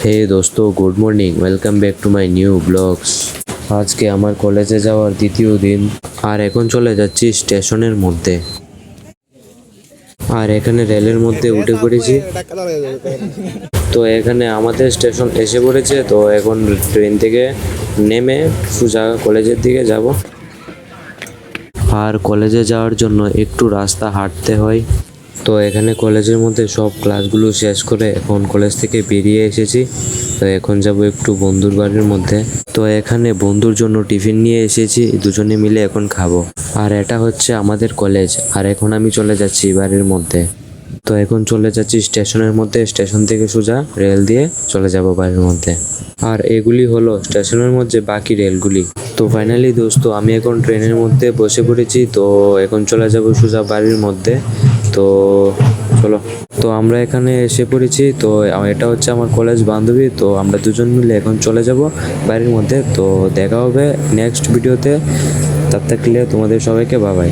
হে দোস্ত, good morning, welcome back to my new blogs. আজকে আমার কলেজে যাওয়ার দ্বিতীয় দিন, আর এখন চলে যাচ্ছি স্টেশনের মধ্যে। আর এখানে রেলের মধ্যে উঠে পড়েছি। তো এখানে আমাদের স্টেশন এসে পড়েছে। তো এখন ট্রেন থেকে নেমে সোজা কলেজের দিকে যাব। আর কলেজে যাওয়ার জন্য একটু রাস্তা হাঁটতে হয়। তো এখানে কলেজের মধ্যে সব ক্লাসগুলো শেষ করে এখন কলেজ থেকে বেরিয়ে এসেছি। তো এখন যাব একটু বন্ধুর বাড়ির মধ্যে। তো এখানে বন্ধুর জন্য টিফিন নিয়ে এসেছি, দুজনে মিলে এখন খাবো। আর এটা হচ্ছে আমাদের কলেজ। আর এখন আমি চলে যাচ্ছি বাড়ির মধ্যে। তো এখন চলে যাচ্ছি স্টেশনের মধ্যে, স্টেশন থেকে সোজা রেল দিয়ে চলে যাব বাড়ির মধ্যে। আর এগুলি হলো স্টেশনের মধ্যে বাকি রেলগুলি। তো ফাইনালি দোস্ত, আমি এখন ট্রেনের মধ্যে বসে পড়েছি। তো এখন চলে যাব সোজা বাড়ির মধ্যে। তো চলো। তো আমরা এখানে এসে পড়েছি। তো এটা হচ্ছে আমার কলেজ বান্ধবী। তো আমরা দুজন মিলে এখন চলে যাব বাড়ির মধ্যে। তো দেখা হবে নেক্সট ভিডিওতে। তার থাকলে তোমাদের সবাইকে বাই বাই।